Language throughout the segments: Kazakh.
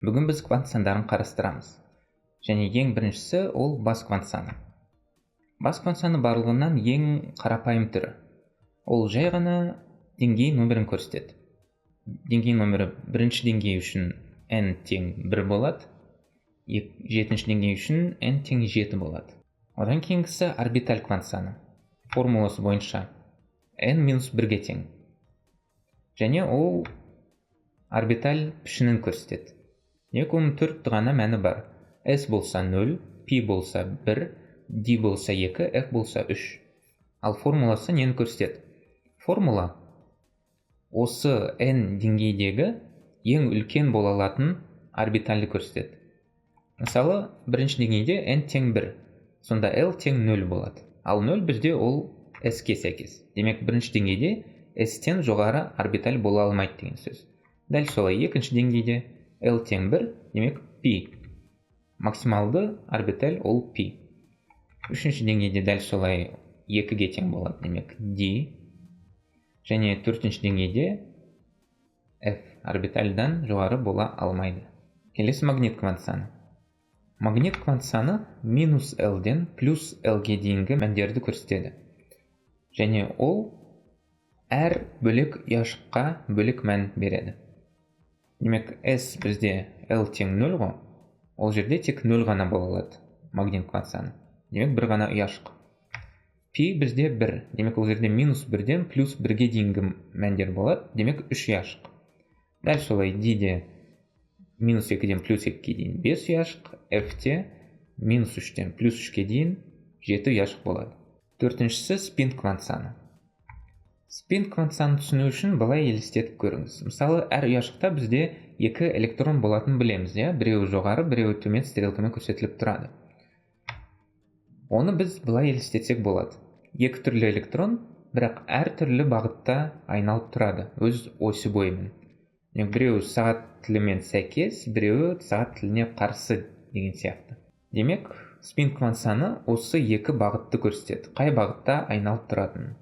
Бүгін біз квант сандарын қарастырамыз. Және ең біріншісі ол бас квант саны. Бас квант саны барлығынан ең қарапайым түрі. Ол жай ғана деңгей нөмірін көрсетеді. Деңгей нөмірі бірінші деңгей үшін n тең 1 болады, жетінші деңгей үшін n тең 7 болады. Одан кейінгісі орбиталь квант саны. Формуласы бойынша n-1-ге тең. Және ол орбиталь пішінін көрсетеді. Демек оның 4 ғана мәні бар. S болса 0, π болса 1, d болса 2, f болса 3. Ал формуласы нені көрсетеді? Формула осы n деңгейдегі ең үлкен бола алатын орбитальді көрсетеді. Мысалы, бірінші деңгейде n тең 1, сонда L тең 0 болады. Ал 0 бізде ол S-ке сәйкес. Демек, бірінші деңгейде S-тен жоғары орбиталь бола алмайды деген сөз. Дәл солай, екінші деңгейде L тең 1, демек π. Максималды орбиталь ол π. Үшінші деңгейде дәл солай 2-ге тең болады, демек d. Және төртінші деңгейде f орбитальдан жоғары бола алмайды. Келесі магнит квант саны. Магнит квант саны минус L-ден плюс L-ге дейінгі мәндерді көрсетеді. Және ол әр бөлек ұяшыққа бөлек мән береді. Демек, S бізде L тең 0 ғой, ол жерде тек 0 ғана бола алады магнит квант саны. Демек, бір ғана ұяшық. Π бізде 1, демек ол жерде минус 1-ден плюс 1-ге дейінгі мәндер болады, демек 3 ұяшық. Дәл солай D-де минус 2-ден плюс 2-ге дейін 5 ұяшық, F-те минус 3-ден плюс 3-ге дейін 7 ұяшық болады. Төртіншісі спин квант саны. Спин квант саны түсіну үшін былай елестетіп көріңіз. Мысалы, әр ұяшықта бізде 2 электрон болатын білеміз, біреуі жоғары, біреуі төмен стрелкамен көрсетіліп тұрады. Оны біз былай елестетсек болады. 2 түрлі электрон, бірақ әр түрлі бағытта айналып тұрады, өз осі бойымен. Біреуі сағат тілімен сәйкес, біреуі сағат тіліне қарсы деген сияқты. Демек, спин квант саны осы 2 бағытты көрсетеді, қай бағытта айналып тұратынын.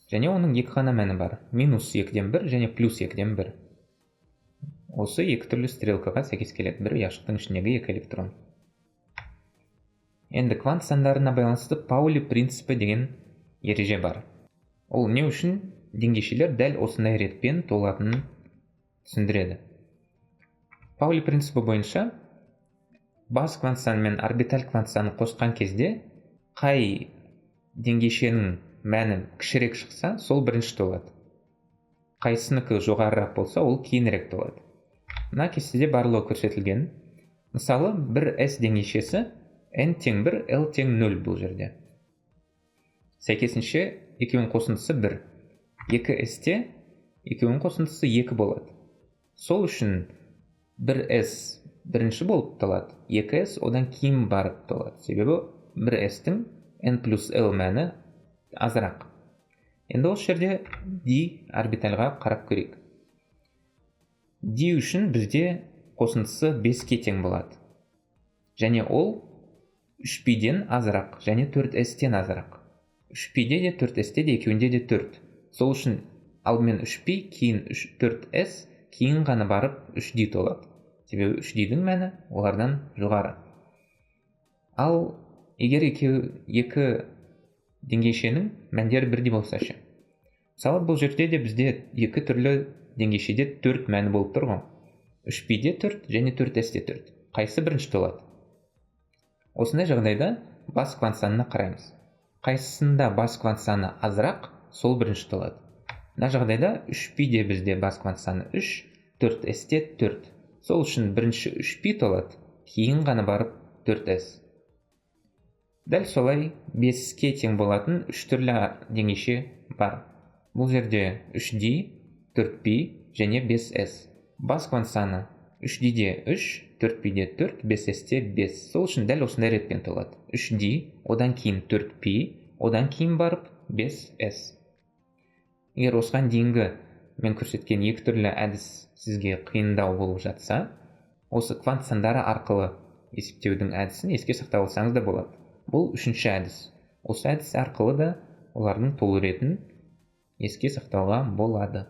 Және оның 2 ғана мәні бар. Минус 2-ден 1 және плюс 2-ден 1. Осы 2 түрлі стрелкаға сәйкес келеді, бір ұяшықтың ішіндегі 2 электрон. Енді квант сандарына байланысты Паули принципі деген ереже бар. Ол не үшін деңгейшелер дәл осындай ретпен толатынын түсіндіреді. Паули принципі бойынша бас квант саны мен орбиталь квант саны қосқан кезде қай деңгейшенің мәні кішірек шықса, сол бірінші толады. Қайсыныкі жоғарырақ болса, ол кейінірек толады. Мына кестеде барлығы көрсетілген. Мысалы, бір S деңгейшесі n тең 1, L тең 0 бұл жерде. Сәйкесінше, екеуінің қосындысы 1. 2S-те екеуінің қосындысы 2 болады. Сол үшін 1S бірінші болып толады, 2S одан кейін барып толады. Себебі 1S-тің n плюс L мәні азырақ. Енді осы жерде D орбитальға қарап көрейік. D үшін бізде қосындысы 5-ке тең болады. Және ол 3π-ден азырақ, және 4S-тен азырақ. 3π-де де 4S-те де екеуінде де 4. Сол үшін алдымен 3π, кейін 4S, кейін ғана барып 3D толады. Себебі 3D-дің мәні олардан жоғары. Ал егер екі деңгейшенің мәндері бірдей болса ше. Мысалы, бұл жерде де бізде 2 түрлі деңгейшеде 4 мәні болып тұр ғой. 3π-де 4 және 4S-те 4. Қайсы бірінші толады? Осындай жағдайда бас квант санына қараймыз. Қайсысында бас квант саны азырақ, сол бірінші толады. Мына жағдайда 3π-де бізде бас квант саны 3, 4S-те 4. Сол үшін бірінші 3π толады, кейін ғана барып 4S. Дәл солай 5-ке тең болатын 3 түрлі деңгейше бар. Бұл жерде 3D, 4π және 5S. Бас квант саны 3D-де 3, 4π-де 4, 5S-те 5. Сол үшін дәл осындай ретпен толады. 3D, одан кейін 4π, одан кейін барып 5S. Егер осыған дейінгі мен көрсеткен 2 түрлі әдіс сізге қиындау болып жатса, осы квант сандары арқылы есептеудің әдісін еске сақтап алсаңыз да болады. Бұл 3-ші әдіс. Осы әдіс арқылы да олардың толу ретін еске сақтауға болады.